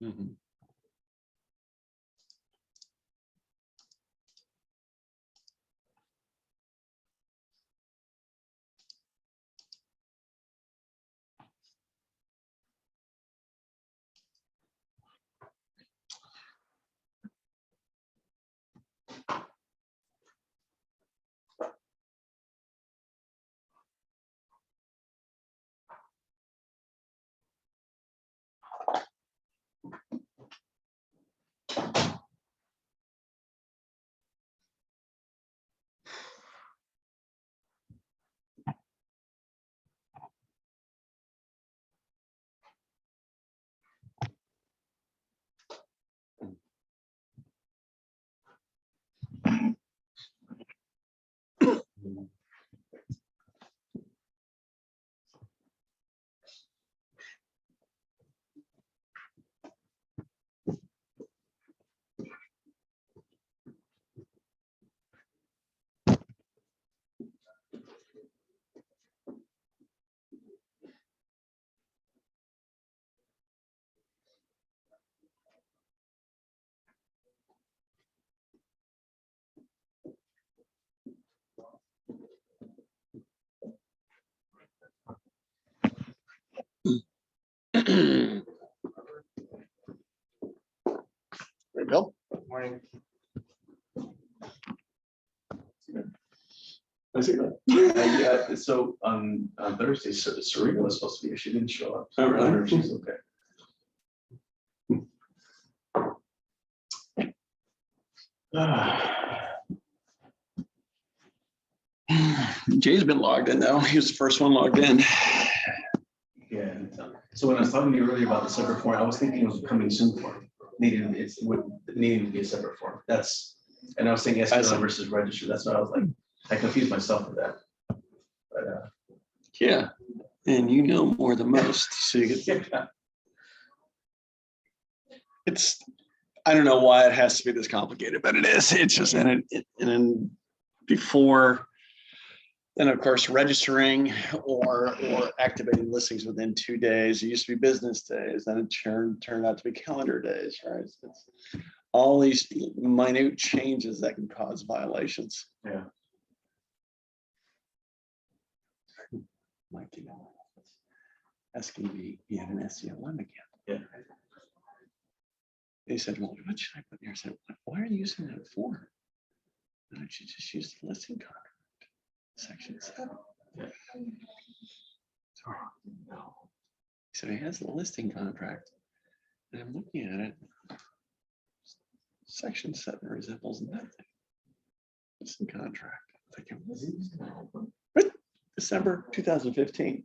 Mhm. Hey, Bill. Morning. Yeah, so on Thursday, Serena was supposed to be here. She didn't show up. So Oh, really? I wonder if she's okay. Jay's been logged in though. He was the first one logged in. Yeah. So when I was talking to you earlier about the separate form, I was thinking of the coming soon form. Needing to be a separate form. And I was thinking SELM versus register. That's what I was like. I confused myself with that. But Yeah, and you know more than most, so you get, it's. I don't know why it has to be this complicated, but it is. It's just and then before. Then of course registering or activating listings within 2 days. It used to be business days, then it turned out to be calendar days, right? It's all these minute changes that can cause violations. yeah. Like, you know, asking me, you have an SELM again. Yeah. He said, well, what should I put in here? I said, why are you using that form? Why don't you just use the listing contract, section 7? Yeah. So, no. He said, he has the listing contract. And I'm looking at it. Section 7 resembles nothing. Listing contract. I'm thinking, what? December 2015.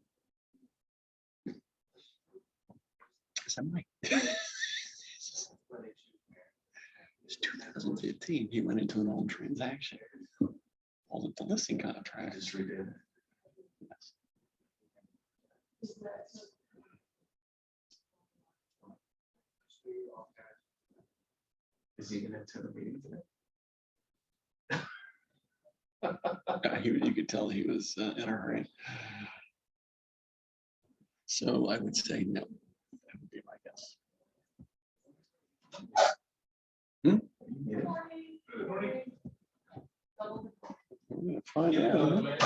So I'm like, it's 2015. He went into an old transaction. Called it the listing contract. Just redid it. Is he gonna attend the meeting today? You could tell he was in a hurry. So I would say no. That would be my guess. Yeah. We're gonna find out.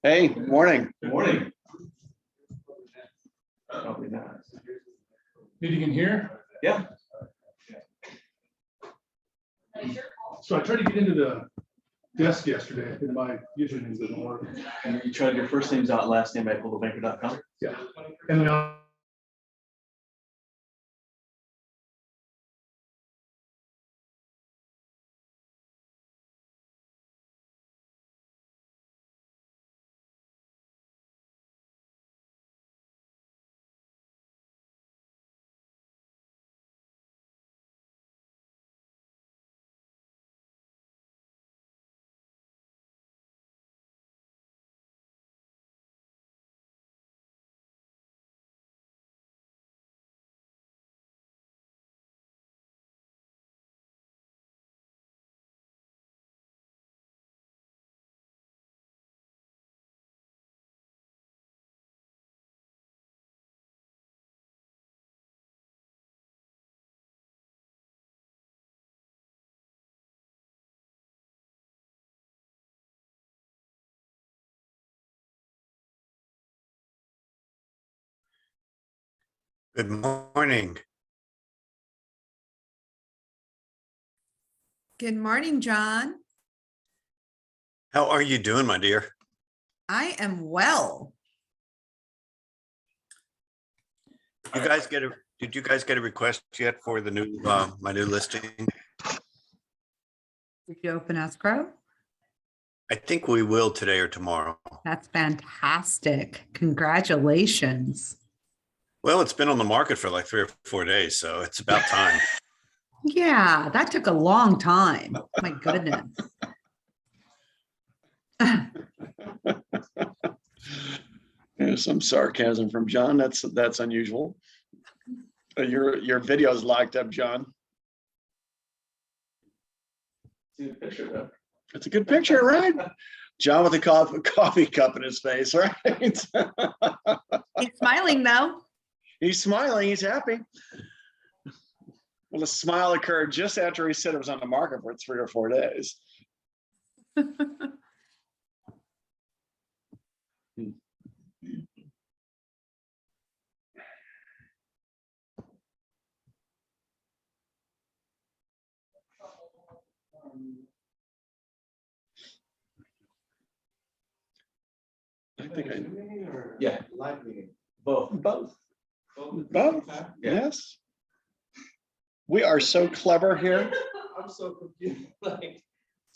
Hey, morning. Good morning. Probably not. Meeting in here. Yeah. So I tried to get into the desk yesterday and my username doesn't work. And you tried your first name's out, last name at coldwellbanker.com. Yeah. And then Good morning. Good morning, John. How are you doing, my dear? I am well. Did you guys get a request yet for the new, my new listing? Did you open escrow? I think we will today or tomorrow. That's fantastic. Congratulations. Well, it's been on the market for like 3 or 4 days, so it's about time. Yeah, that took a long time. My goodness. There's some sarcasm from John. That's unusual. Your video is locked up, John. See the picture though. It's a good picture, right? John with a coffee cup in his face, right? He's smiling though. He's smiling. He's happy. Well, the smile occurred just after he said it was on the market for 3 or 4 days. I think I Yeah, live meeting. Both. both. Yeah. Yes. We are so clever here. I'm so confused. Like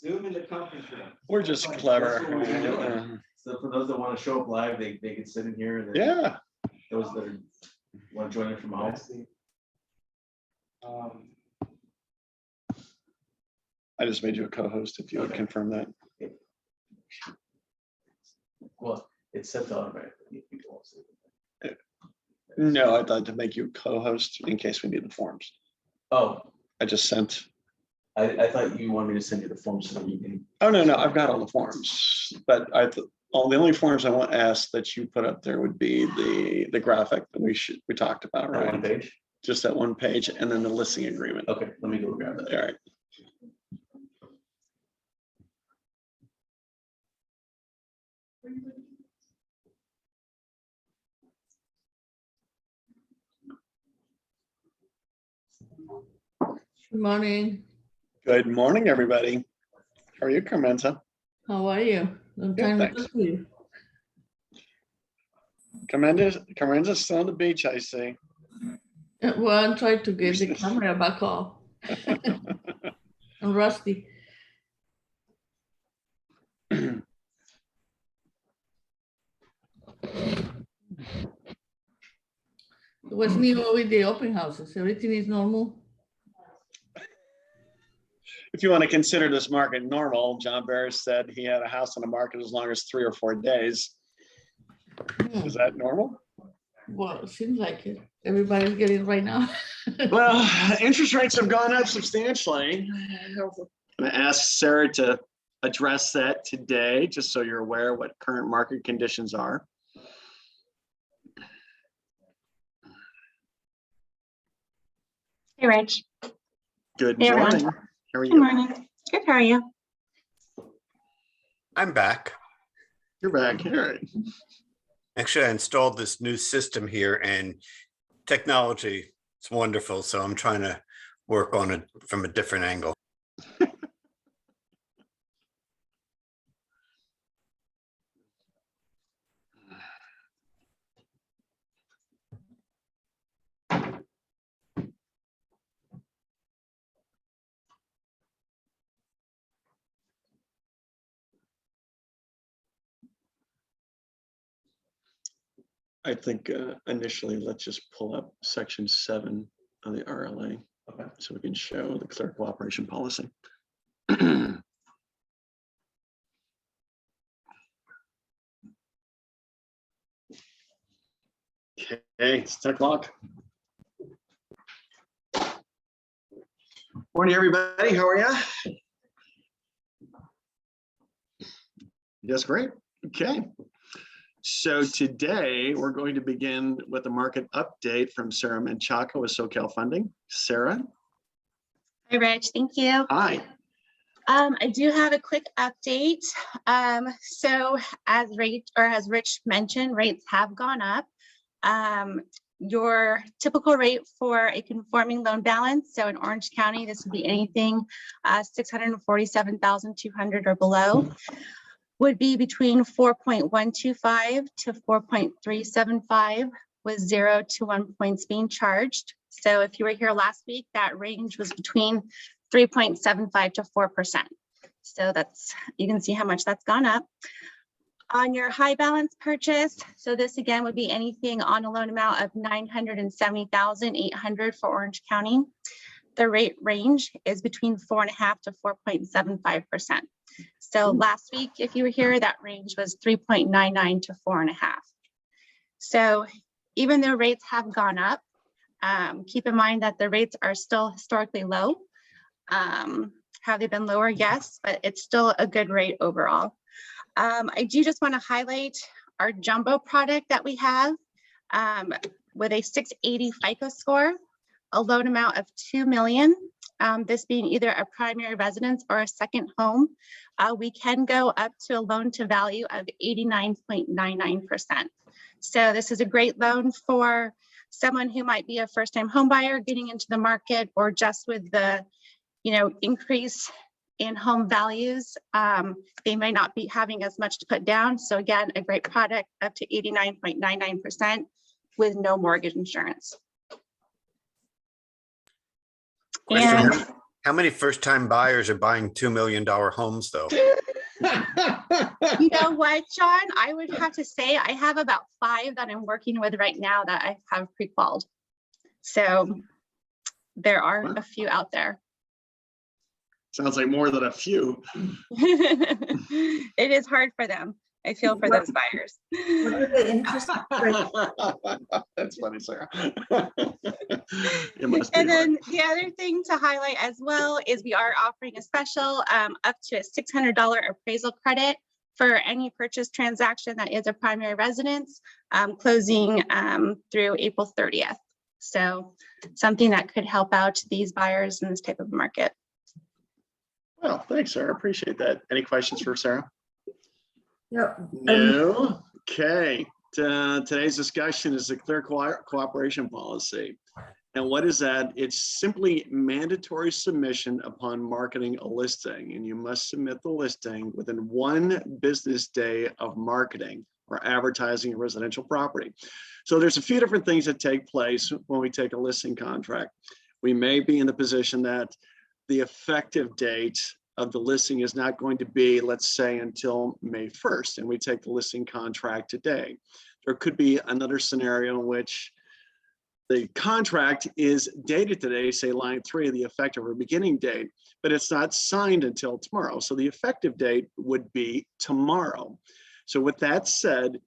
Zoom in the conference room. We're just clever. That's what we're doing. So for those that want to show up live, they can sit in here. And then Yeah. those that want to join it from home. I just made you a co-host if you would confirm that. Well, it's set to automatically. People won't see it. No, I thought to make you a co-host in case we need the forms. Oh, I just sent. I thought you wanted me to send you the forms so that you can. Oh, no, I've got all the forms, but the only forms I want asked that you put up there would be the graphic that we talked about, That right? one page? Just that one page and then the listing agreement. Okay, let me go grab that. All right. Good morning. Good morning, everybody. How are you, Carmenza? How are you? Long Good, time to thanks. talk to you. Carmenza's still on the beach, I see. Well, I'm trying to get the camera back off. I'm rusty. What's new with the open houses? Everything is normal? If you want to consider this market normal, John Barris said he had a house on the market as long as 3 or 4 days. Is that normal? Well, it seems like it. Everybody's getting it right now. Well, interest rates have gone up substantially. I'm going to ask Sarah to address that today, just so you're aware what current market conditions are. Hey, Rich. Good Hey, everyone. morning. How are Good you? morning. Good, how are you? I'm back. You're back. All right. Actually, I installed this new system here and technology, it's wonderful. So I'm trying to work on it from a different angle. I think initially, let's just pull up section 7 of the RLA. Okay. So we can show the clerical operation policy. Okay, it's 10 o'clock. Morning, everybody. How are you? Yes, great. Okay. So today we're going to begin with a market update from Sarah Menchaca with SoCal Funding. Sarah. Hi, Rich. Thank you. Hi. I do have a quick update. So as Rich mentioned, rates have gone up. your typical rate for a conforming loan balance. So in Orange County, this would be anything 647,200 or below, would be between 4.125 to 4.375 with 0 to 1 points being charged. So if you were here last week, that range was between 3.75 to 4%. So that's, you can see how much that's gone up. On your high balance purchase, so this again would be anything on a loan amount of 970,800 for Orange County. The rate range is between 4.5 to 4.75%. So last week, if you were here, that range was 3.99 to 4.5. So even though rates have gone up, keep in mind that the rates are still historically low. Have they been lower? Yes, but it's still a good rate overall. I do just want to highlight our jumbo product that we have with a 680 FICO score, a loan amount of $2 million, this being either a primary residence or a second home. We can go up to a loan to value of 89.99%. So this is a great loan for someone who might be a first-time home buyer getting into the market, or just with the increase in home values, they may not be having as much to put down. So again, a great product up to 89.99% with no mortgage insurance. Question, And how many first-time buyers are buying $2 million homes though? you know what, John, I would have to say I have about 5 that I'm working with right now that I have pre-qualified. So there are a few out there. Sounds like more than a few. It is hard for them. I feel for those buyers. What are the interest rates? That's funny, Sarah. It must be And hard. then the other thing to highlight as well is we are offering a special up to a $600 appraisal credit for any purchase transaction that is a primary residence, closing through April 30th. So something that could help out these buyers in this type of market. Well, thanks, Sarah. Appreciate that. Any questions for Sarah? Yep. No. Okay. Today's discussion is the clear cooperation policy. And what is that? It's simply mandatory submission upon marketing a listing, and you must submit the listing within 1 business day of marketing or advertising a residential property. So there's a few different things that take place when we take a listing contract. We may be in the position that the effective date of the listing is not going to be, let's say, until May 1st, and we take the listing contract today. There could be another scenario in which the contract is dated today, say line 3, the effective or beginning date, but it's not signed until tomorrow. So the effective date would be tomorrow. So with that said,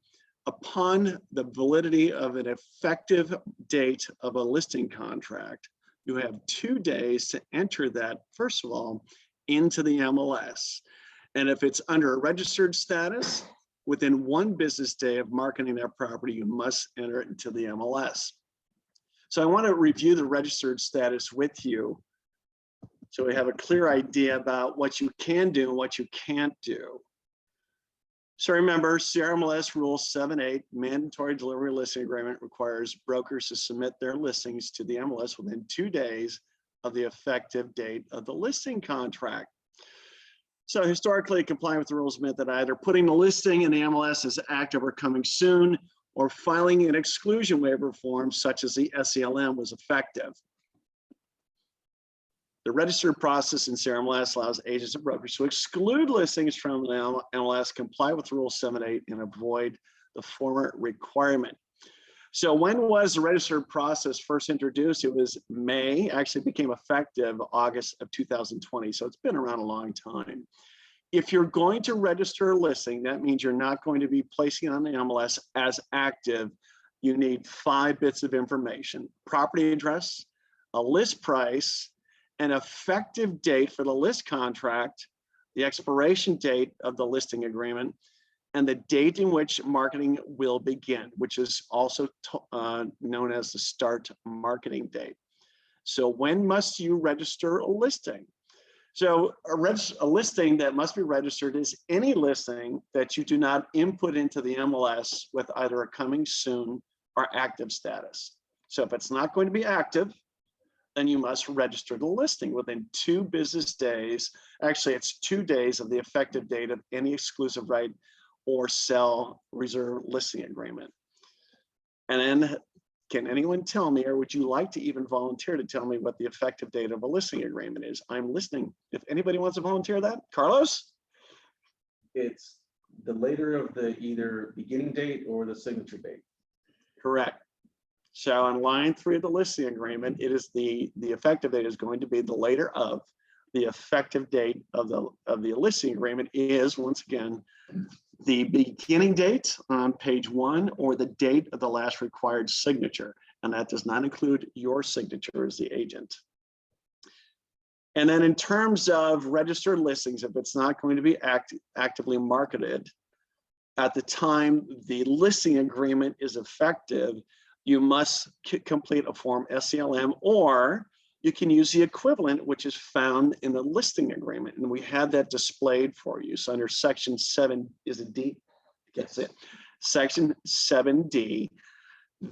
upon the validity of an effective date of a listing contract, you have 2 days to enter that, first of all, into the MLS. And if it's under a registered status, within 1 business day of marketing that property, you must enter it into the MLS. So I want to review the registered status with you, so we have a clear idea about what you can do and what you can't do. So remember, CRMLS Rule 7.8, mandatory delivery listing agreement, requires brokers to submit their listings to the MLS within 2 days of the effective date of the listing contract. So historically, complying with the rules meant that either putting the listing in the MLS as active or coming soon, or filing an exclusion waiver form such as the SELM was effective. The registered process in CRMLS allows agents and brokers to exclude listings from the MLS, comply with Rule 7.8, and avoid the former requirement. So when was the registered process first introduced? It was May, actually became effective August of 2020. So it's been around a long time. If you're going to register a listing, that means you're not going to be placing it on the MLS as active. You need 5 bits of information: property address, a list price, an effective date for the list contract, the expiration date of the listing agreement, and the date in which marketing will begin, which is also known as the start marketing date. So when must you register a listing? So a listing that must be registered is any listing that you do not input into the MLS with either a coming soon or active status. So if it's not going to be active, then you must register the listing within 2 business days. Actually, it's 2 days of the effective date of any exclusive right or sell reserve listing agreement. And then, can anyone tell me, or would you like to even volunteer to tell me what the effective date of a listing agreement is? I'm listening. If anybody wants to volunteer that, Carlos? It's the later of the either beginning date or the signature date. Correct. So on line 3 of the listing agreement, it is the effective date is going to be the later of the effective date of the listing agreement is, once again, the beginning date on page 1 or the date of the last required signature. And that does not include your signature as the agent. And then in terms of registered listings, if it's not going to be actively marketed at the time the listing agreement is effective, you must complete a form SELM, or you can use the equivalent, which is found in the listing agreement. And we had that displayed for you. So under section 7, is it D? That's it. Section 7D,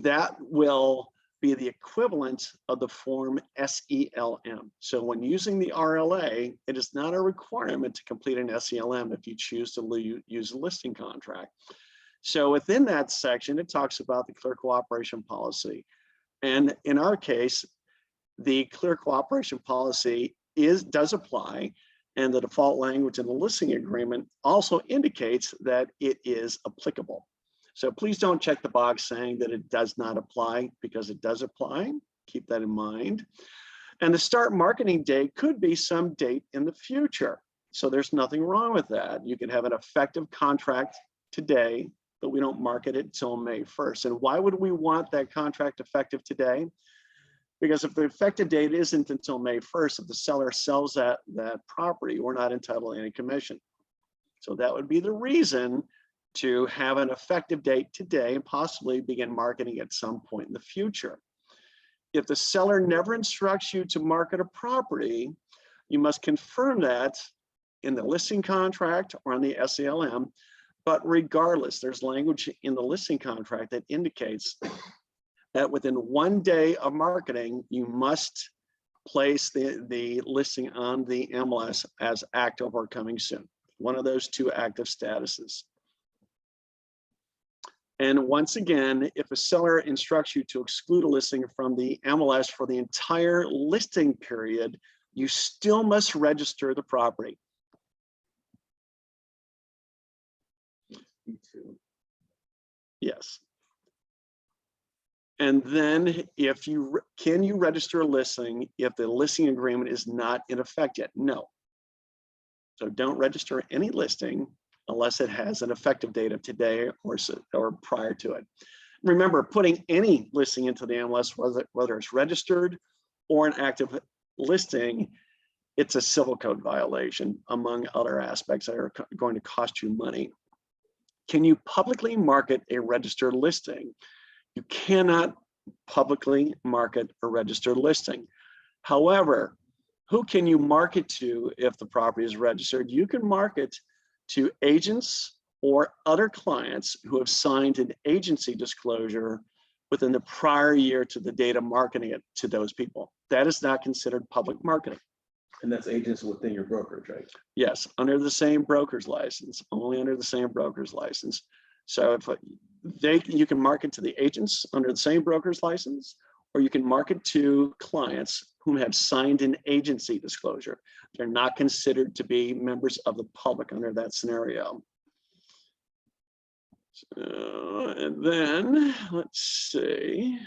that will be the equivalent of the form SELM. So when using the RLA, it is not a requirement to complete an SELM if you choose to use a listing contract. So within that section, it talks about the clear cooperation policy. And in our case, the clear cooperation policy does apply, and the default language in the listing agreement also indicates that it is applicable. So please don't check the box saying that it does not apply, because it does apply. Keep that in mind. And the start marketing date could be some date in the future. So there's nothing wrong with that. You can have an effective contract today, but we don't market it until May 1st. And why would we want that contract effective today? Because if the effective date isn't until May 1st, if the seller sells that property, we're not entitled to any commission. So that would be the reason to have an effective date today and possibly begin marketing at some point in the future. If the seller never instructs you to market a property, you must confirm that in the listing contract or on the SELM. But regardless, there's language in the listing contract that indicates that within 1 day of marketing, you must place the listing on the MLS as active or coming soon. One of those 2 active statuses. And once again, if a seller instructs you to exclude a listing from the MLS for the entire listing period, you still must register the property. Yes. And then if you can you register a listing if the listing agreement is not in effect yet? No. So don't register any listing unless it has an effective date of today or prior to it. Remember, putting any listing into the MLS, whether it's registered or an active listing, it's a civil code violation, among other aspects that are going to cost you money. Can you publicly market a registered listing? You cannot publicly market a registered listing. However, who can you market to if the property is registered? You can market to agents or other clients who have signed an agency disclosure within the prior year to the date of marketing it to those people. That is not considered public marketing. And that's agents within your brokerage, right? Yes, under the same broker's license, only under the same broker's license. So if you can market to the agents under the same broker's license, or you can market to clients whom have signed an agency disclosure. They're not considered to be members of the public under that scenario. So, and then let's see.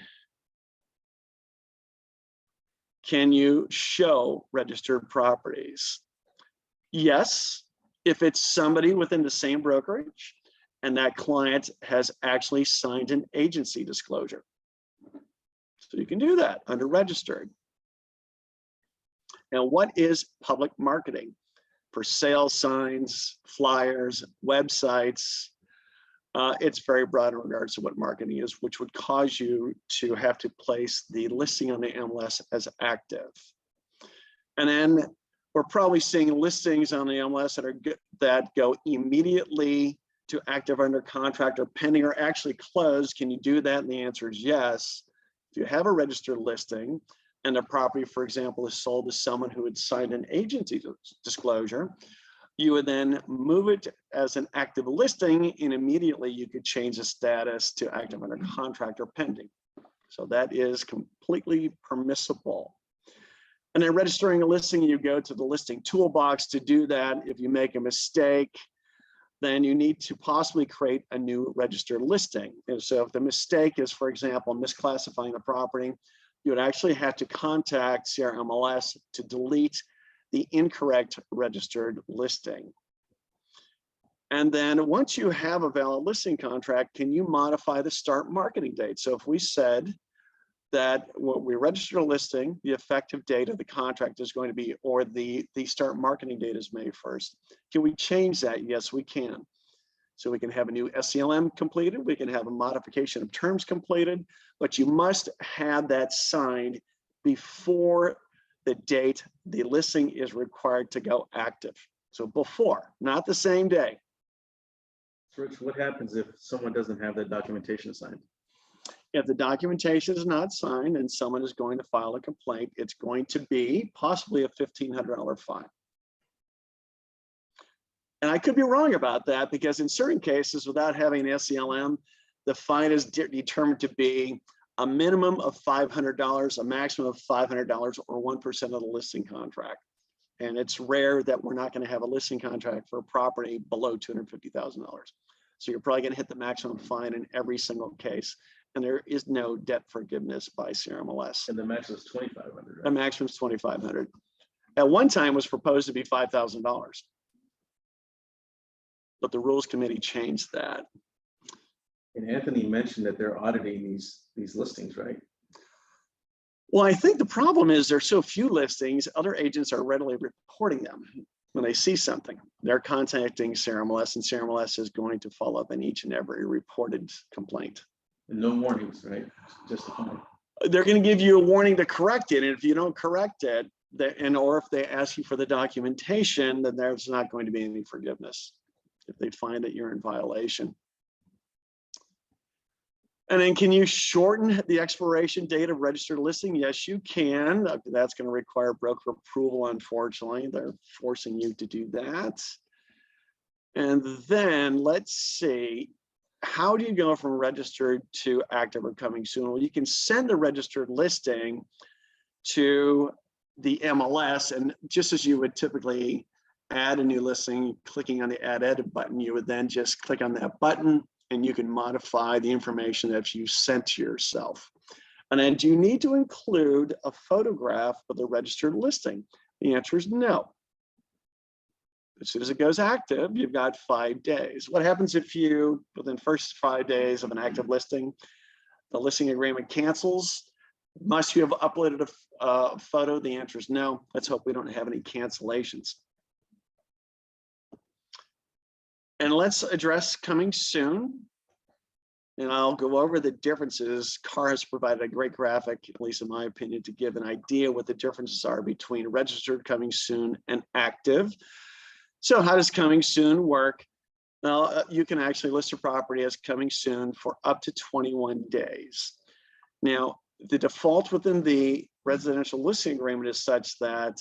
Can you show registered properties? Yes, if it's somebody within the same brokerage and that client has actually signed an agency disclosure. So you can do that under registered. Now, what is public marketing? For sale signs, flyers, websites, it's very broad in regards to what marketing is, which would cause you to have to place the listing on the MLS as active. And then we're probably seeing listings on the MLS that go immediately to active under contract or pending or actually closed. Can you do that? And the answer is yes. If you have a registered listing and the property, for example, is sold to someone who had signed an agency disclosure, you would then move it as an active listing, and immediately you could change the status to active under contract or pending. So that is completely permissible. And then registering a listing, you go to the listing toolbox to do that. If you make a mistake, then you need to possibly create a new registered listing. And so if the mistake is, for example, misclassifying the property, you would actually have to contact CRMLS to delete the incorrect registered listing. And then once you have a valid listing contract, can you modify the start marketing date? So if we said that when we register a listing, the effective date of the contract is going to be, or the start marketing date is May 1st. Can we change that? Yes, we can. So we can have a new SELM completed, we can have a modification of terms completed, but you must have that signed before the date the listing is required to go active. So before, not the same day. Rich, what happens if someone doesn't have that documentation signed? If the documentation is not signed and someone is going to file a complaint, it's going to be possibly a $1,500 fine. And I could be wrong about that, because in certain cases, without having an SELM, the fine is determined to be a minimum of $500, a maximum of $500, or 1% of the listing contract. And it's rare that we're not going to have a listing contract for a property below $250,000. So you're probably going to hit the maximum fine in every single case. And there is no debt forgiveness by CRMLS. And the maximum is $2,500. The maximum is $2,500. At one time was proposed to be $5,000. But the rules committee changed that. And Anthony mentioned that they're auditing these listings, right? Well, I think the problem is there's so few listings, other agents are readily reporting them. When they see something, they're contacting CRMLS, and CRMLS is going to follow up on each and every reported complaint. And no warnings, right? Just a fine. They're going to give you a warning to correct it. And if you don't correct it, or if they ask you for the documentation, then there's not going to be any forgiveness if they find that you're in violation. And then can you shorten the expiration date of registered listing? Yes, you can. That's going to require broker approval, unfortunately. They're forcing you to do that. And then let's see, how do you go from registered to active or coming soon? Well, you can send the registered listing to the MLS, and just as you would typically add a new listing, clicking on the add edit button, you would then just click on that button and you can modify the information that you sent to yourself. And then do you need to include a photograph of the registered listing? The answer is no. As soon as it goes active, you've got 5 days. What happens if you, within the first 5 days of an active listing, the listing agreement cancels? Must you have uploaded a photo? The answer is no. Let's hope we don't have any cancellations. And let's address coming soon. And I'll go over the differences. CAR has provided a great graphic, at least in my opinion, to give an idea what the differences are between registered, coming soon, and active. So how does coming soon work? Well, you can actually list a property as coming soon for up to 21 days. Now, the default within the residential listing agreement is such that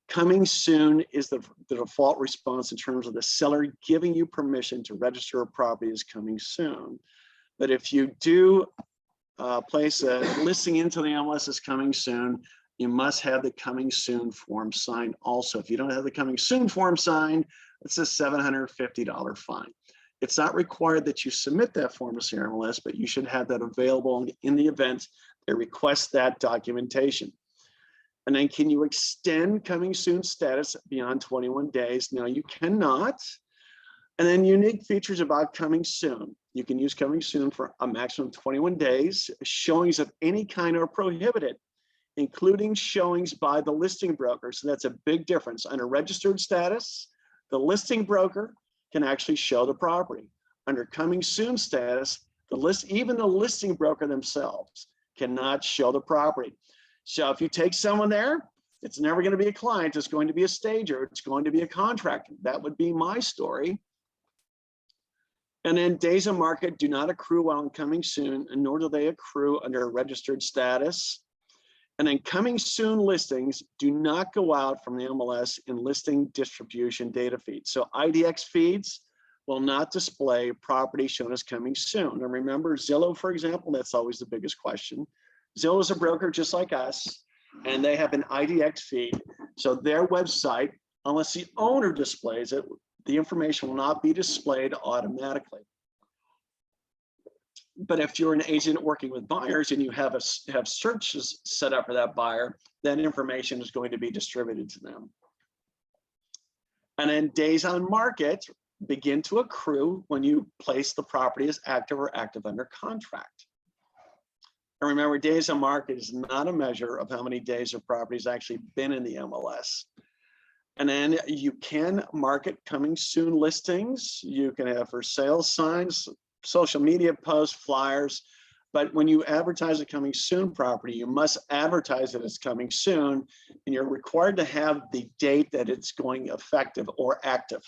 coming soon is the default response in terms of the seller giving you permission to register a property as coming soon. But if you do place a listing into the MLS as coming soon, you must have the coming soon form signed also. If you don't have the coming soon form signed, it's a $750 fine. It's not required that you submit that form to CRMLS, but you should have that available in the event they request that documentation. And then can you extend coming soon status beyond 21 days? No, you cannot. And then unique features about coming soon. You can use coming soon for a maximum of 21 days. Showings of any kind are prohibited, including showings by the listing broker. So that's a big difference. Under registered status, the listing broker can actually show the property. Under coming soon status, even the listing broker themselves cannot show the property. So if you take someone there, it's never going to be a client, it's going to be a stager, it's going to be a contractor. That would be my story. And then days on market do not accrue while coming soon, and nor do they accrue under a registered status. And then coming soon listings do not go out from the MLS in listing distribution data feeds. So IDX feeds will not display property shown as coming soon. And remember Zillow, for example, that's always the biggest question. Zillow is a broker just like us, and they have an IDX feed. So their website, unless the owner displays it, the information will not be displayed automatically. But if you're an agent working with buyers and you have searches set up for that buyer, that information is going to be distributed to them. And then days on market begin to accrue when you place the property as active or active under contract. And remember, days on market is not a measure of how many days a property has actually been in the MLS. And then you can market coming soon listings. You can have for sale signs, social media posts, flyers. But when you advertise a coming soon property, you must advertise it as coming soon, and you're required to have the date that it's going effective or active.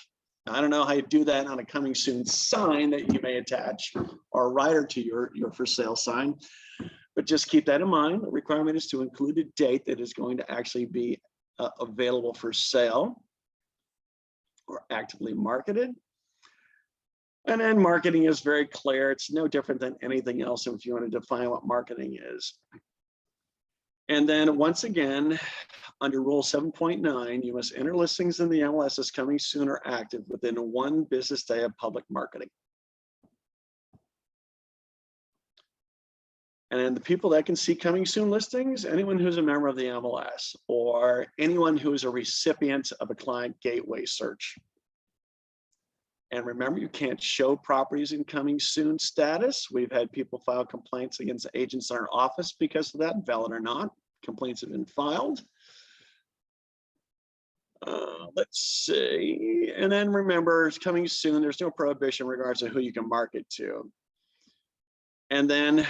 Now, I don't know how you do that on a coming soon sign that you may attach or a rider to your for sale sign, but just keep that in mind. The requirement is to include a date that is going to actually be available for sale or actively marketed. And then marketing is very clear. It's no different than anything else if you want to define what marketing is. And then once again, under Rule 7.9, you must enter listings in the MLS as coming soon or active within 1 business day of public marketing. And then the people that can see coming soon listings, anyone who's a member of the MLS or anyone who is a recipient of a client gateway search. And remember, you can't show properties in coming soon status. We've had people file complaints against agents in our office because of that, valid or not. Complaints have been filed. Let's see. And then remember, it's coming soon. There's no prohibition in regards to who you can market to. And then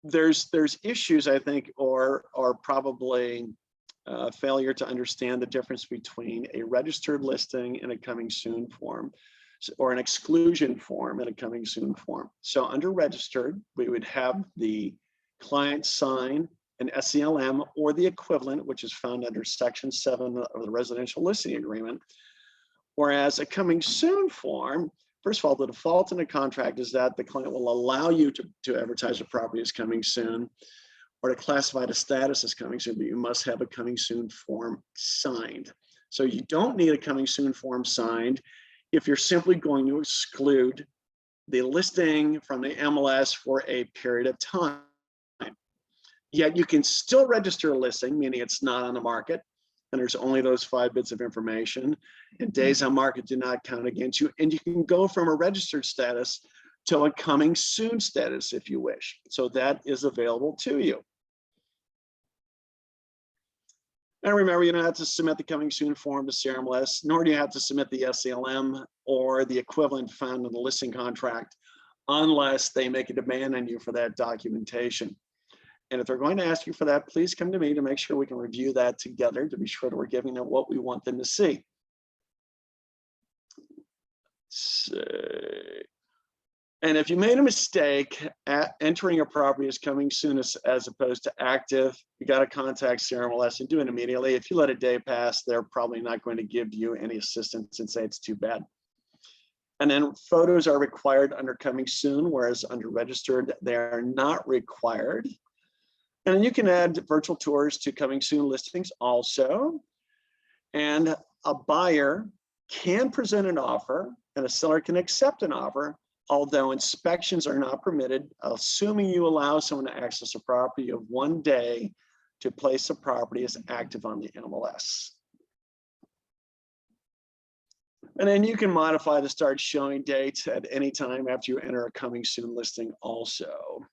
there's issues, I think, or probably failure to understand the difference between a registered listing and a coming soon form, or an exclusion form and a coming soon form. So under registered, we would have the client sign an SELM or the equivalent, which is found under Section 7 of the Residential Listing Agreement. Whereas a coming soon form, first of all, the default in the contract is that the client will allow you to advertise a property as coming soon or to classify the status as coming soon, but you must have a coming soon form signed. So you don't need a coming soon form signed if you're simply going to exclude the listing from the MLS for a period of time. Yet you can still register a listing, meaning it's not on the market, and there's only those 5 bits of information, and days on market do not count against you. And you can go from a registered status to a coming soon status if you wish. So that is available to you. And remember, you don't have to submit the coming soon form to CRMLS, nor do you have to submit the SELM or the equivalent found in the listing contract, unless they make a demand on you for that documentation. And if they're going to ask you for that, please come to me to make sure we can review that together to be sure that we're giving them what we want them to see. And if you made a mistake at entering a property as coming soon as opposed to active, you got to contact CRMLS and do it immediately. If you let a day pass, they're probably not going to give you any assistance and say it's too bad. And then photos are required under coming soon, whereas under registered, they are not required. And you can add virtual tours to coming soon listings also. And a buyer can present an offer and a seller can accept an offer, although inspections are not permitted, assuming you allow someone to access a property of 1 day to place a property as active on the MLS. And then you can modify the start showing date at any time after you enter a coming soon listing also.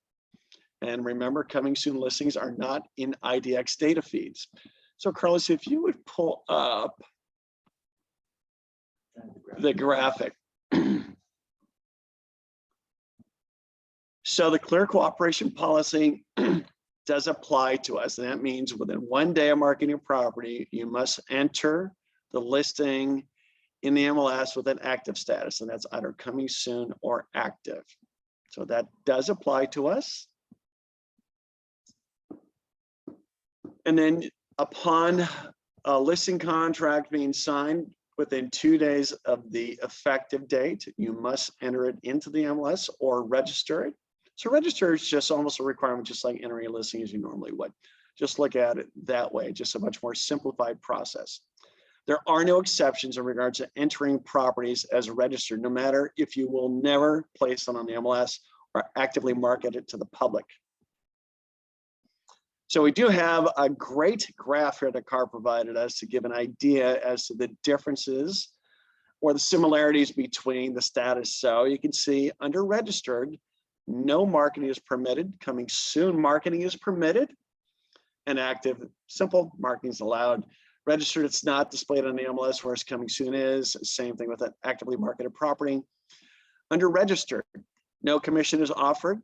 And remember, coming soon listings are not in IDX data feeds. So Carlos, if you would pull up the graphic. So the clear cooperation policy does apply to us. And that means within 1 day of marketing a property, you must enter the listing in the MLS with an active status, and that's either coming soon or active. So that does apply to us. And then upon a listing contract being signed within 2 days of the effective date, you must enter it into the MLS or register it. So register is just almost a requirement, just like entering a listing as you normally would. Just look at it that way, just a much more simplified process. There are no exceptions in regards to entering properties as registered, no matter if you will never place it on the MLS or actively market it to the public. So we do have a great graph here that Carr provided us to give an idea as to the differences or the similarities between the status. So you can see under registered, no marketing is permitted. Coming soon, marketing is permitted. And active, simple, marketing is allowed. Registered, it's not displayed on the MLS, whereas coming soon is. Same thing with an actively marketed property. Under registered, no commission is offered.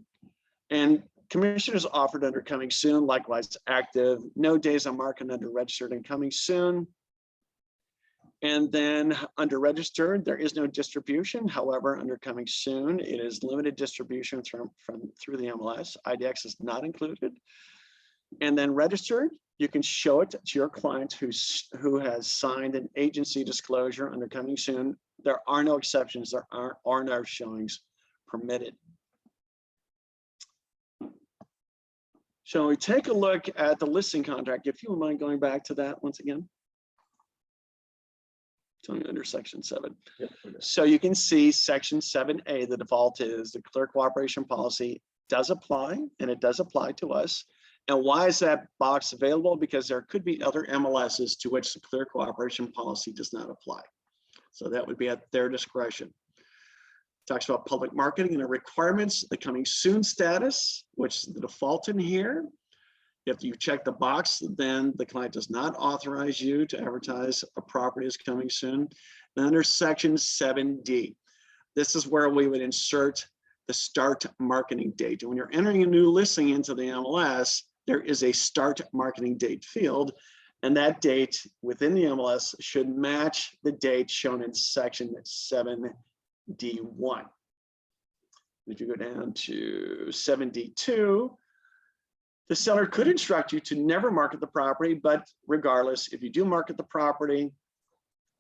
And commission is offered under coming soon, likewise active. No days on market under registered and coming soon. And then under registered, there is no distribution. However, under coming soon, it is limited distribution through the MLS. IDX is not included. And then registered, you can show it to your client who has signed an agency disclosure under coming soon. There are no exceptions. There are no showings permitted. Shall we take a look at the listing contract? If you would mind going back to that once again. It's only under section 7. Yep. So you can see section 7A, the default is the clear cooperation policy does apply, and it does apply to us. And why is that box available? Because there could be other MLSs to which the clear cooperation policy does not apply. So that would be at their discretion. Talks about public marketing and the requirements, the coming soon status, which is the default in here. If you check the box, then the client does not authorize you to advertise a property is coming soon. And under section 7D, this is where we would insert the start marketing date. And when you're entering a new listing into the MLS, there is a start marketing date field. And that date within the MLS should match the date shown in section 7D1. If you go down to 7D2, the seller could instruct you to never market the property, but regardless, if you do market the property,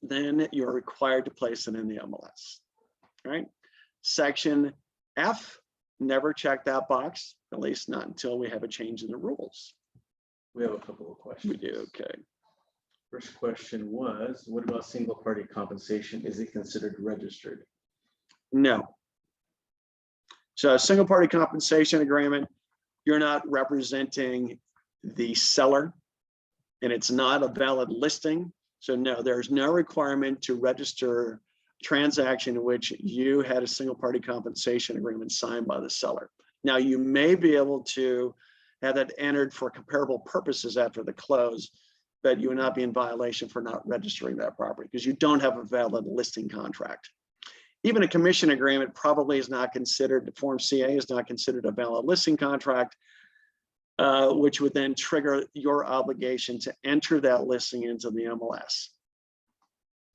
then you're required to place it in the MLS. All right. Section F, never check that box, at least not until we have a change in the rules. We have a couple of questions. We do, okay. First question was, what about single party compensation? Is it considered registered? No. So a single party compensation agreement, you're not representing the seller and it's not a valid listing. So no, there's no requirement to register transaction in which you had a single party compensation agreement signed by the seller. Now you may be able to have that entered for comparable purposes after the close, but you would not be in violation for not registering that property because you don't have a valid listing contract. Even a commission agreement probably is not considered, the Form CA is not considered a valid listing contract, which would then trigger your obligation to enter that listing into the MLS.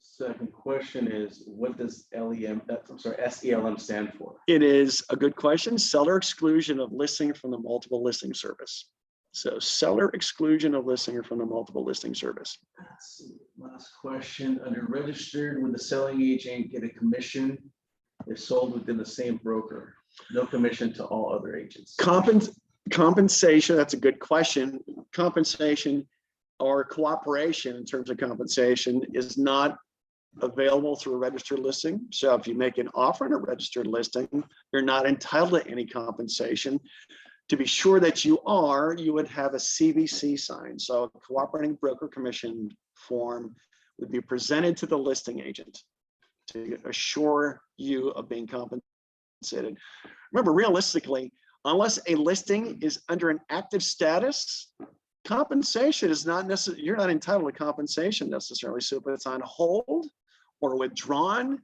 Second question is, what does SELM stand for? It is a good question. Seller exclusion of listing from the multiple listing service. So seller exclusion of listing from the multiple listing service. Let's see. Last question, under registered, would the selling agent get a commission if sold within the same broker? No commission to all other agents. Compensation, that's a good question. Compensation or cooperation in terms of compensation is not available through a registered listing. So if you make an offer on a registered listing, you're not entitled to any compensation. To be sure that you are, you would have a CBC sign. So a cooperating broker commission form would be presented to the listing agent to assure you of being compensated. Remember, realistically, unless a listing is under an active status, compensation is not necessarily, you're not entitled to compensation necessarily. So if it's on hold or withdrawn,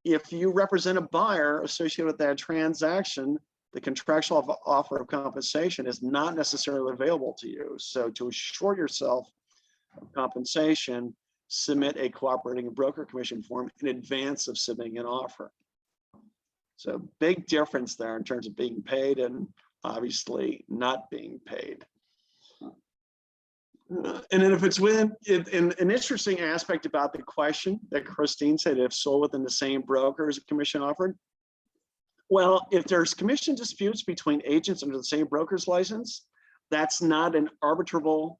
if you represent a buyer associated with that transaction, the contractual offer of compensation is not necessarily available to you. So to assure yourself of compensation, submit a cooperating broker commission form in advance of submitting an offer. So big difference there in terms of being paid and obviously not being paid. And then if it's within, an interesting aspect about the question that Christine said, if sold within the same broker as a commission offered. Well, if there's commission disputes between agents under the same broker's license, that's not an arbitrable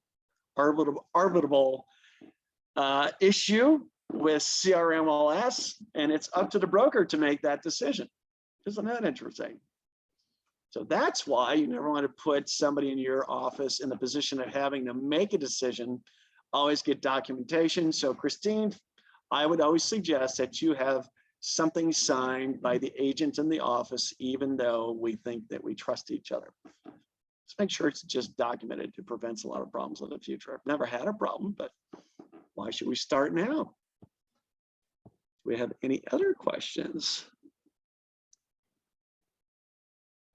issue with CRMLS, and it's up to the broker to make that decision. Isn't that interesting? So that's why you never want to put somebody in your office in the position of having to make a decision. Always get documentation. So Christine, I would always suggest that you have something signed by the agent in the office, even though we think that we trust each other. Just make sure it's just documented. It prevents a lot of problems in the future. I've never had a problem, but why should we start now? Do we have any other questions?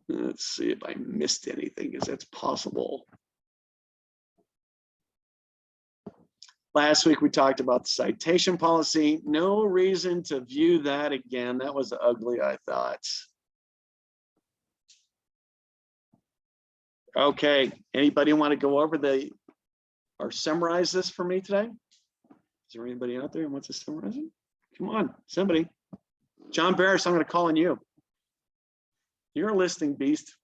Let's see if I missed anything, because that's possible. Last week, we talked about the citation policy. No reason to view that again. That was ugly, I thought. Okay, anybody want to go over or summarize this for me today? Is there anybody out there who wants to summarize it? Come on, somebody. John Barris, I'm going to call on you. You're a listing beast.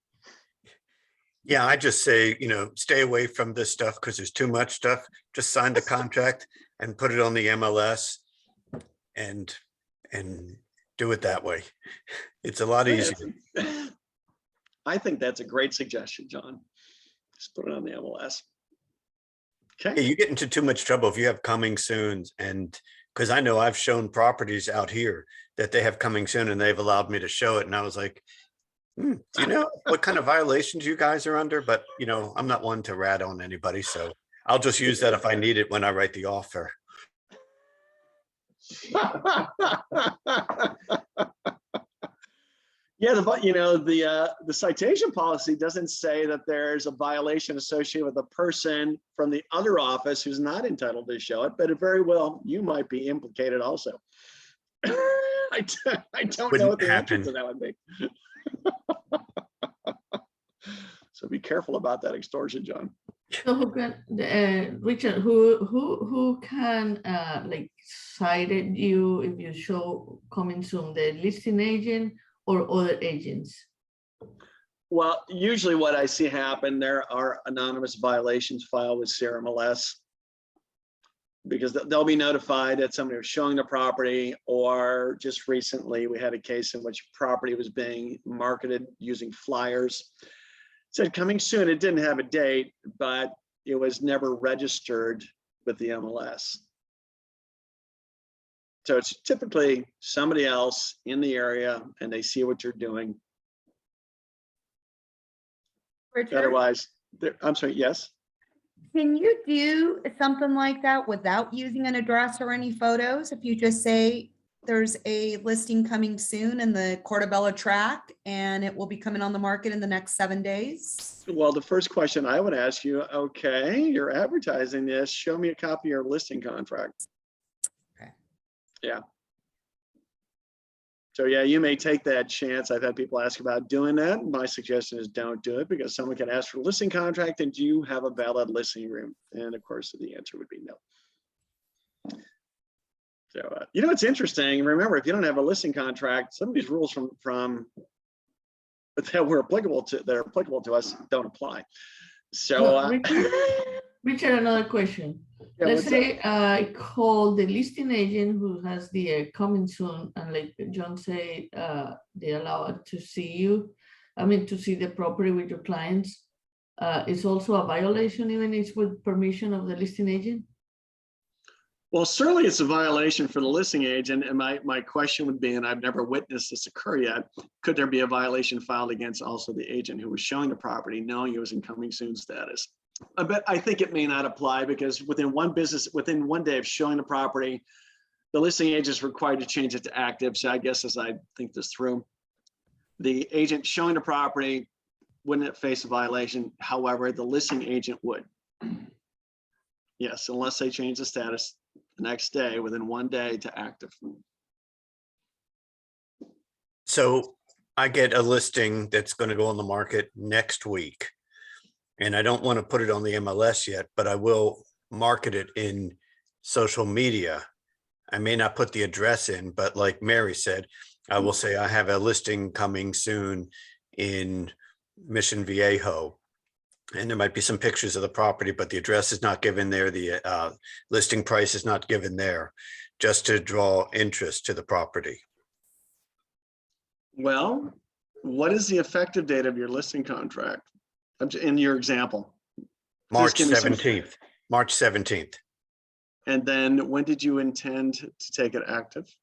Yeah, I just say, stay away from this stuff because there's too much stuff. Just sign the contract and put it on the MLS and do it that way. It's a lot easier. I think that's a great suggestion, John. Just put it on the MLS. Yeah, Okay. you get into too much trouble if you have coming soons, and because I know I've shown properties out here that they have coming soon and they've allowed me to show it. And I was like, do you know what kind of violations you guys are under? But, I'm not one to rat on anybody. So I'll just use that if I need it when I write the offer. Yeah, the citation policy doesn't say that there's a violation associated with a person from the other office who's not entitled to show it, but very well, you might be implicated also. I don't know what the answer to that would be. So be careful about that extortion, John. So who can, Richard, who can cite you if you show coming soon, the listing agent or other agents? Well, usually what I see happen, there are anonymous violations filed with CRMLS because they'll be notified that somebody was showing the property, or just recently we had a case in which property was being marketed using flyers. It said coming soon. It didn't have a date, but it was never registered with the MLS. So it's typically somebody else in the area and they see what you're doing. Richard, Otherwise, I'm sorry, yes? can you do something like that without using an address or any photos? If you just say there's a listing coming soon in the Portobello tract and it will be coming on the market in the next 7 days? Well, the first question I would ask you, okay, you're advertising this, show me a copy of your listing contract. Okay. Yeah. So yeah, you may take that chance. I've had people ask about doing that. My suggestion is don't do it, because someone can ask for a listing contract and do you have a valid listing agreement? And of course, the answer would be no. So, it's interesting. Remember, if you don't have a listing contract, some of these rules that are applicable to us don't apply. So, Richard, another question. yeah, Let's what's say I call the listing agent who has the coming soon, and like John said, they allow us to see you. To see the property with your clients. It's also a violation, even if it's with permission of the listing agent? Well, certainly it's a violation for the listing agent. And my question would be, and I've never witnessed this occur yet, could there be a violation filed against also the agent who was showing the property knowing it was in coming soon status? But I think it may not apply, because within one day of showing the property, the listing agent is required to change it to active. So I guess as I think this through, the agent showing the property wouldn't face a violation. However, the listing agent would. Yes, unless they change the status the next day, within 1 day to active. So I get a listing that's going to go on the market next week. And I don't want to put it on the MLS yet, but I will market it in social media. I may not put the address in, but like Mary said, I will say I have a listing coming soon in Mission Viejo. And there might be some pictures of the property, but the address is not given there. The listing price is not given there, just to draw interest to the property. Well, what is the effective date of your listing contract? In your example? March give me some- 17th, March 17th. And then when did you intend to take it active?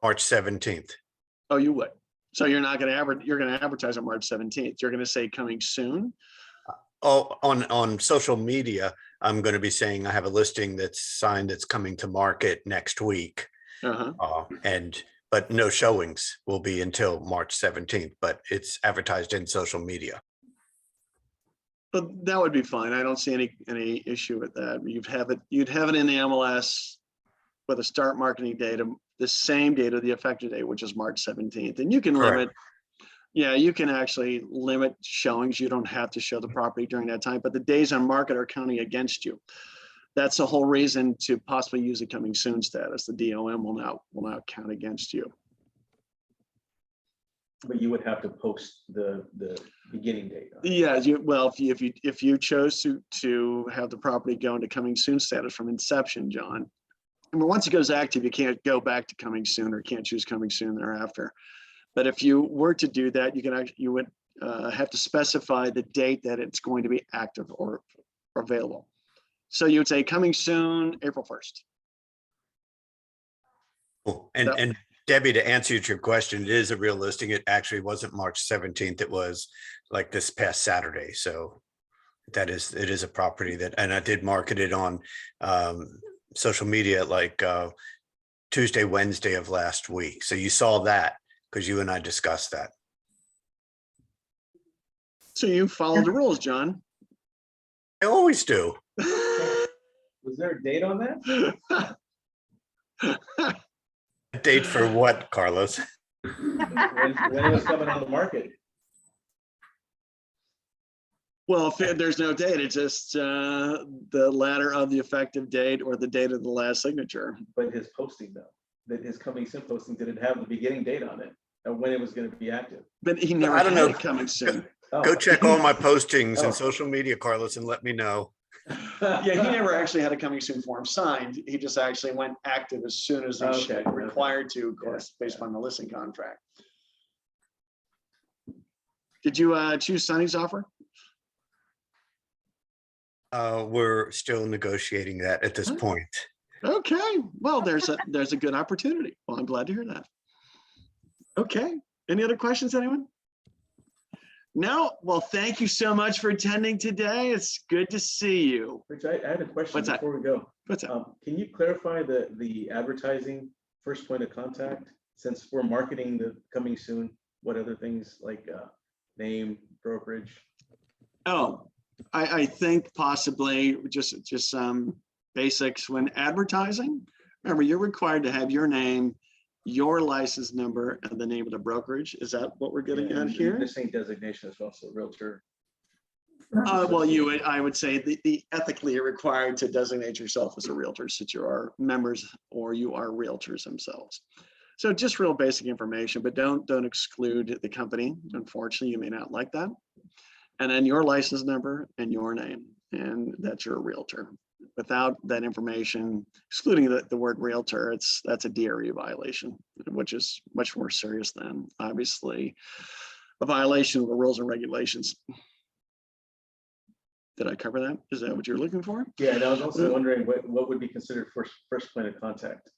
March 17th. Oh, you would. So you're not going to you're going to advertise on March 17th. You're going to say coming soon. Oh, on social media, I'm going to be saying I have a listing that's signed that's coming to market next week. Uh-huh. But no showings will be until March 17th, but it's advertised in social media. But that would be fine. I don't see any issue with that. You'd have it in the MLS with a start marketing date of the same date of the effective date, which is March 17th. And you can Correct. limit, yeah, you can actually limit showings. You don't have to show the property during that time, but the days on market are counting against you. That's the whole reason to possibly use a coming soon status. The DOM will now count against you. But you would have to post the beginning date. on it. Yeah, if you chose to have the property go into coming soon status from inception, John. I mean, once it goes active, you can't go back to coming soon or can't choose coming soon thereafter. But if you were to do that, you would have to specify the date that it's going to be active or available. So you would say coming soon, April 1st. Cool. And Debbie, to answer your question, it is a real listing. It actually wasn't March 17th. It was like this past Saturday. So it is a property that, and I did market it on social media like Tuesday, Wednesday of last week. So you saw that because you and I discussed that. So you followed the rules, John. I always do. Was there a date on that? A date for what, Carlos? When it was coming on the market? Well, if there's no date, it's just the latter of the effective date or the date of the last signature. But his posting though, that his coming soon posting didn't have the beginning date on it, and when it was going to be active. But he never I don't had know. it coming soon. Oh. Go check all my postings Oh. and social media, Carlos, and let me know. Yeah, he never actually had a coming soon form signed. He just actually went active as soon as he Okay. required to, of course, based on the listing contract. Did you choose Sonny's offer? We're still negotiating that at this point. Okay, well, there's a good opportunity. Well, I'm glad to hear that. Okay, any other questions, anyone? No, well, thank you so much for attending today. It's good to see you. Rich, I had a question What's that? before we go. What's up? Can you clarify the advertising first point of contact? Since we're marketing the coming soon, what other things like name, brokerage? Oh, I think possibly just some basics when advertising. Remember, you're required to have your name, your license number, and the name of the brokerage. Is that what we're getting at And here? The same designation as well, so realtor. Well, I would say the ethically you're required to designate yourself as a realtor since you are members or you are realtors themselves. So just real basic information, but don't exclude the company. Unfortunately, you may not like that. And then your license number and your name, and that you're a realtor. Without that information, excluding the word realtor, that's a DRE violation, which is much more serious than obviously a violation of the rules and regulations. Did I cover that? Is that what you're looking for? Yeah, and I was also wondering what would be considered first point of contact?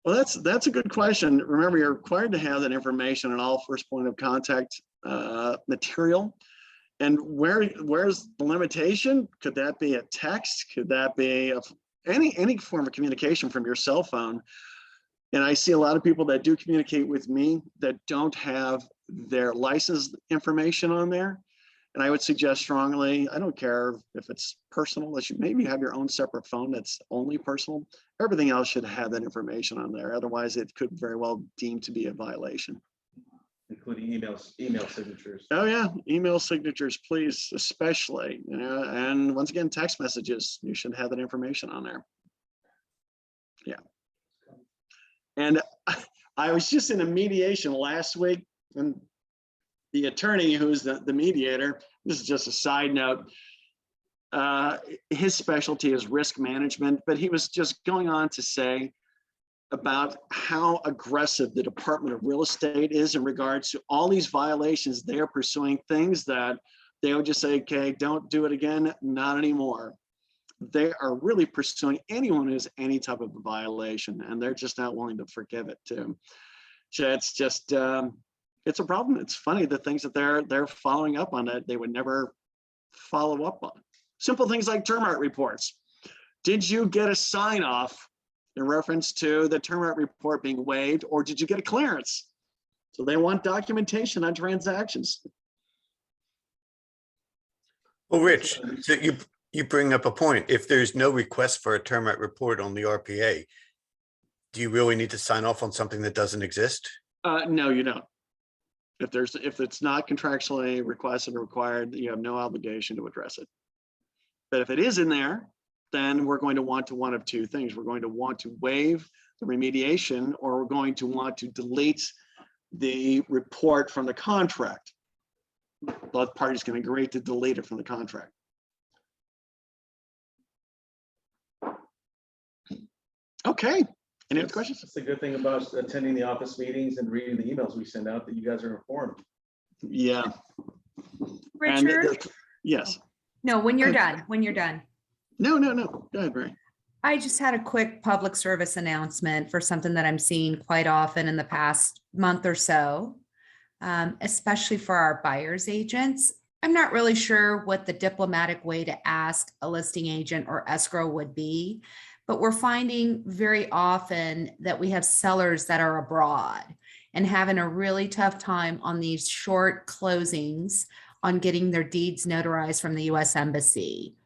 Well, that's a good question. Remember, you're required to have that information in all first point of contact material. And where's the limitation? Could that be a text? Could that be any form of communication from your cell phone? And I see a lot of people that do communicate with me that don't have their license information on there. And I would suggest strongly, I don't care if it's personal, that you maybe have your own separate phone that's only personal. Everything else should have that information on there. Otherwise, it could very well deem to be a violation. Including email signatures. Oh yeah, email signatures, please, especially, you know, and once again, text messages, you should have that information on there. Yeah. And I was just in a mediation last week, and the attorney who's the mediator, this is just a side note, his specialty is risk management, but he was just going on to say about how aggressive the Department of Real Estate is in regards to all these violations. They are pursuing things that they would just say, okay, don't do it again, not anymore. They are really pursuing anyone who has any type of a violation, and they're just not willing to forgive it too. So it's just, it's a problem. It's funny, the things that they're following up on that they would never follow up on. Simple things like termite reports. Did you get a sign off in reference to the termite report being waived, or did you get a clearance? So they want documentation on transactions. Well, Rich, so you bring up a point. If there's no request for a termite report on the RPA, do you really need to sign off on something that doesn't exist? No, you don't. If it's not contractually requested or required, you have no obligation to address it. But if it is in there, then we're going to want one of two things. We're going to want to waive the remediation, or we're going to want to delete the report from the contract. Both parties can agree to delete it from the contract. Okay, any other questions? That's the good thing about attending the office meetings and reading the emails we send out, that you guys are informed. Yeah. Richard? Yes. No, when you're done, when you're done. No. Go ahead, Barry. I just had a quick public service announcement for something that I'm seeing quite often in the past month or so, especially for our buyer's agents. I'm not really sure what the diplomatic way to ask a listing agent or escrow would be, but we're finding very often that we have sellers that are abroad and having a really tough time on these short closings on getting their deeds notarized from the US Embassy.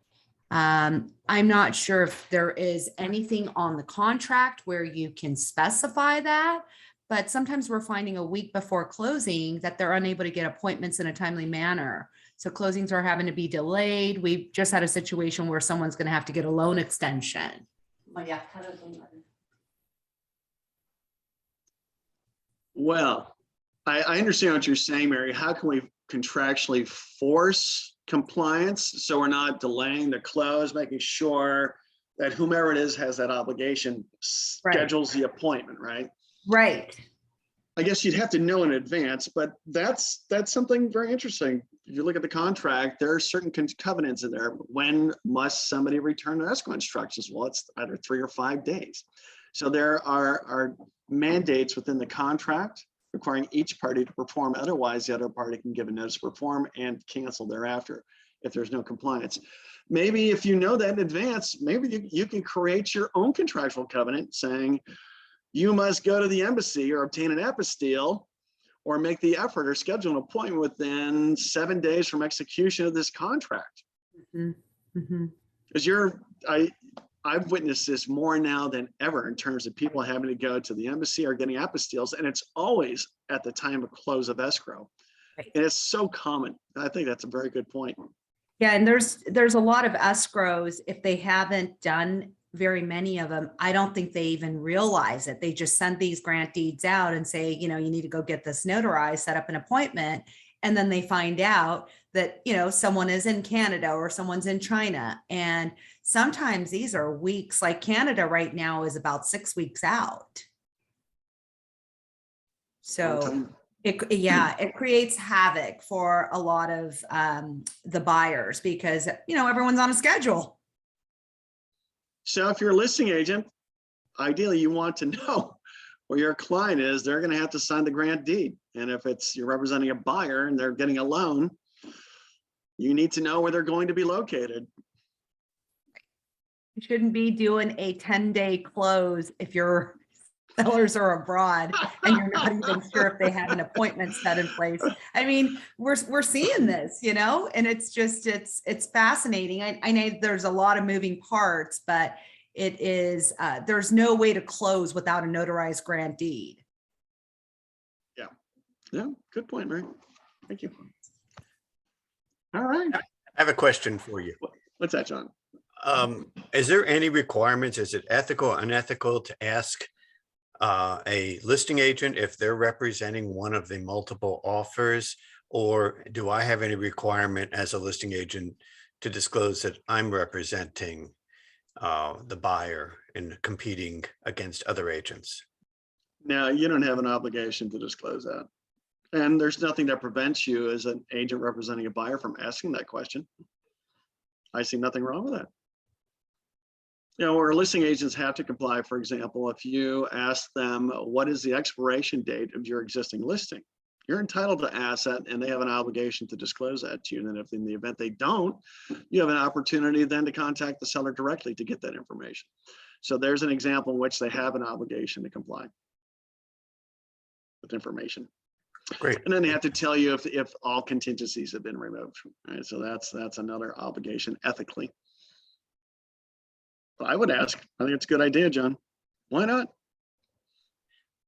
I'm not sure if there is anything on the contract where you can specify that, but sometimes we're finding a week before closing that they're unable to get appointments in a timely manner. So closings are having to be delayed. We've just had a situation where someone's going to have to get a loan extension. Well, I understand what you're saying, Mary. How can we contractually force compliance so we're not delaying the close, making sure that whomever it is has that obligation, schedules the appointment, right? Right. I guess you'd have to know in advance, but that's something very interesting. If you look at the contract, there are certain covenants in there. When must somebody return their escrow instructions? Well, it's either 3 or 5 days. So there are mandates within the contract requiring each party to perform. Otherwise, the other party can give a notice to perform and cancel thereafter if there's no compliance. Maybe if you know that in advance, maybe you can create your own contractual covenant saying you must go to the embassy or obtain an apostille or make the effort or schedule an appointment within 7 days from execution of this contract. Because I've witnessed this more now than ever in terms of people having to go to the embassy or getting apostilles, and it's always at the time of close of escrow. Right. And it's so common. I think that's a very good point. Yeah, and there's a lot of escrows, if they haven't done very many of them, I don't think they even realize it. They just send these grant deeds out and say, you know, you need to go get this notarized, set up an appointment. And then they find out that, you know, someone is in Canada or someone's in China. And sometimes these are weeks, like Canada right now is about 6 weeks out. So it creates havoc for a lot of the buyers because, you know, everyone's on a schedule. So if you're a listing agent, ideally you want to know where your client is. They're going to have to sign the grant deed. And if you're representing a buyer and they're getting a loan, you need to know where they're going to be located. You shouldn't be doing a 10-day close if you're sellers are abroad and you're not even sure if they have an appointment set in place. I mean, we're seeing this, you know, and it's just, it's fascinating. I know there's a lot of moving parts, but it is, there's no way to close without a notarized grant deed. Yeah, good point, Mary. Thank you. All right. I have a question for you. What's that, John? Is there any requirements? Is it ethical or unethical to ask a listing agent if they're representing one of the multiple offers? Or do I have any requirement as a listing agent to disclose that I'm representing the buyer and competing against other agents? Now, you don't have an obligation to disclose that. And there's nothing that prevents you as an agent representing a buyer from asking that question. I see nothing wrong with that. You know, where listing agents have to comply, for example, if you ask them, what is the expiration date of your existing listing? You're entitled to ask that, and they have an obligation to disclose that to you. And then if in the event they don't, you have an opportunity then to contact the seller directly to get that information. So there's an example in which they have an obligation to comply with information. Great. And then they have to tell you if all contingencies have been removed. Right? So that's another obligation ethically. But I would ask, I think it's a good idea, John. Why not?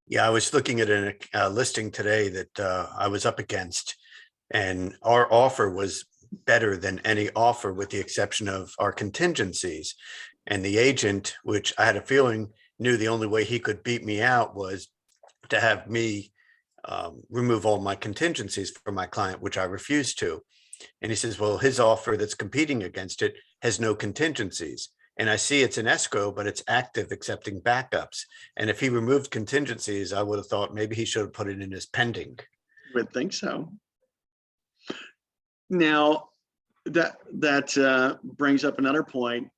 Yeah, I was looking at a listing today that I was up against, and our offer was better than any offer with the exception of our contingencies. And the agent, which I had a feeling knew the only way he could beat me out was to have me remove all my contingencies for my client, which I refused to. And he says, well, his offer that's competing against it has no contingencies. And I see it's an escrow, but it's active accepting backups. And if he removed contingencies, I would have thought maybe he should have put it in as pending. Would think so. Now, that brings up another point.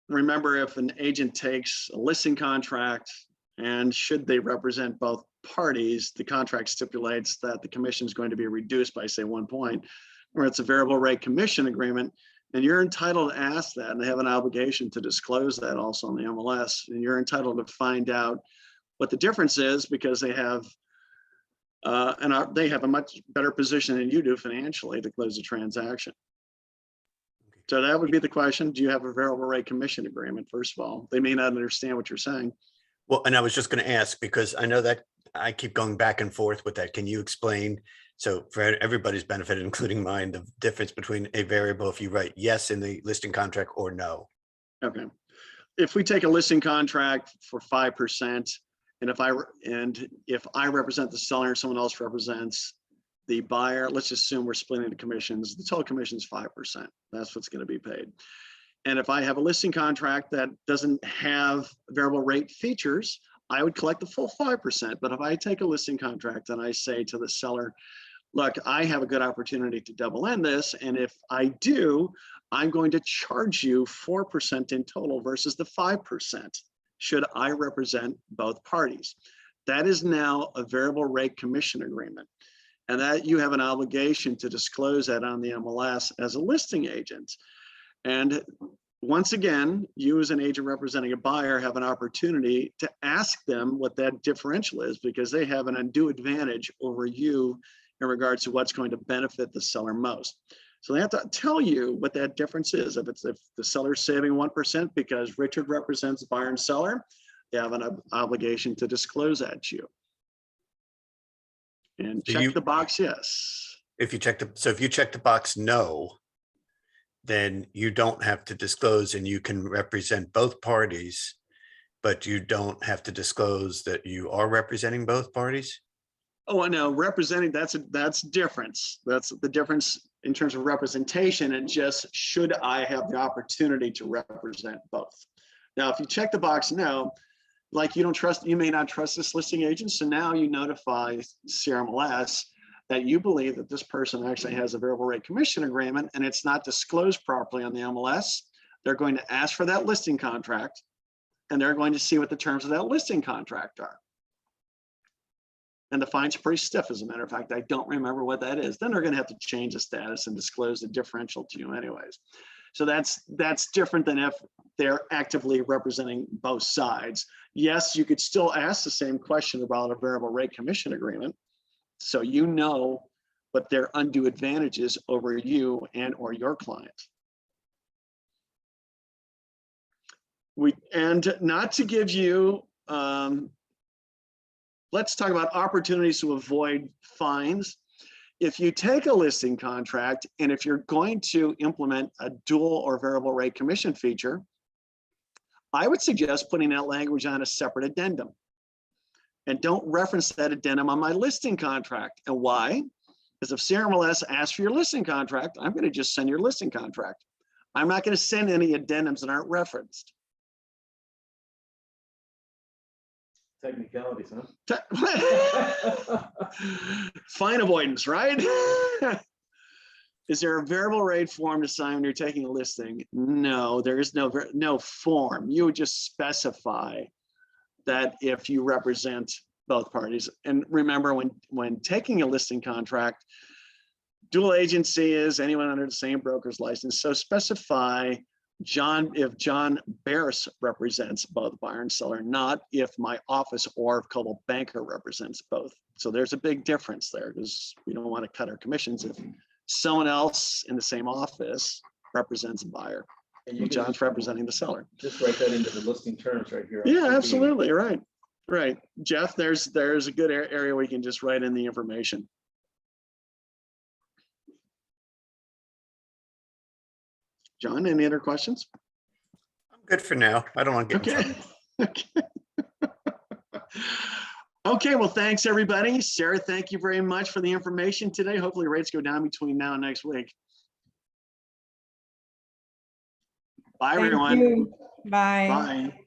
Remember, if an agent takes a listing contract and should they represent both parties, the contract stipulates that the commission is going to be reduced by, say, 1 point, or it's a variable rate commission agreement, and you're entitled to ask that, and they have an obligation to disclose that also on the MLS, and you're entitled to find out what the difference is because they have a much better position than you do financially to close the transaction. So that would be the question. Do you have a variable rate commission agreement? First of all, they may not understand what you're saying. Well, and I was just going to ask, because I know that I keep going back and forth with that. Can you explain, so for everybody's benefit, including mine, the difference between a variable if you write yes in the listing contract or no? Okay. If we take a listing contract for 5%, and if I represent the seller and someone else represents the buyer, let's assume we're splitting the commissions, the total commission is 5%. That's what's going to be paid. And if I have a listing contract that doesn't have variable rate features, I would collect the full 5%. But if I take a listing contract and I say to the seller, look, I have a good opportunity to double end this, and if I do, I'm going to charge you 4% in total versus the 5%, should I represent both parties. That is now a variable rate commission agreement. And that you have an obligation to disclose that on the MLS as a listing agent. And once again, you as an agent representing a buyer have an opportunity to ask them what that differential is, because they have an undue advantage over you in regards to what's going to benefit the seller most. So they have to tell you what that difference is. If the seller's saving 1% because Richard represents buyer and seller, they have an obligation to disclose that to you. And check the box yes. If you check the box no, then you don't have to disclose, and you can represent both parties, but you don't have to disclose that you are representing both parties. Oh, I know, representing, that's difference. That's the difference in terms of representation, and just should I have the opportunity to represent both. Now, if you check the box no, like you may not trust this listing agent, so now you notify CRMLS that you believe that this person actually has a variable rate commission agreement and it's not disclosed properly on the MLS. They're going to ask for that listing contract, and they're going to see what the terms of that listing contract are. And the fine's pretty stiff, as a matter of fact. I don't remember what that is. Then they're going to have to change the status and disclose the differential to you anyways. So that's different than if they're actively representing both sides. Yes, you could still ask the same question about a variable rate commission agreement. So you know what their undue advantages over you and or your client. And not to give you, let's talk about opportunities to avoid fines. If you take a listing contract and if you're going to implement a dual or variable rate commission feature, I would suggest putting that language on a separate addendum. And don't reference that addendum on my listing contract. And why? Because if CRMLS asks for your listing contract, I'm going to just send your listing contract. I'm not going to send any addendums that aren't referenced. Technicalities, huh? Fine avoidance, right? Is there a variable rate form to sign when you're taking a listing? No, there is no form. You would just specify that if you represent both parties. And remember, when taking a listing contract, dual agency is anyone under the same broker's license. So specify if John Barris represents both buyer and seller, not if my office or if Coldwell Banker represents both. So there's a big difference there because we don't want to cut our commissions if someone else in the same office represents a buyer and John's representing the seller. Just write that into the listing terms right here. Yeah, absolutely. Right. Right. Jeff, there's a good area where you can just write in the information. John, any other questions? I'm good for now. I don't want to get in Okay. trouble. Okay. Okay, well, thanks everybody. Sarah, thank you very much for the information today. Hopefully rates go down between now and next week. Bye, Thank everyone. you. Bye. Bye.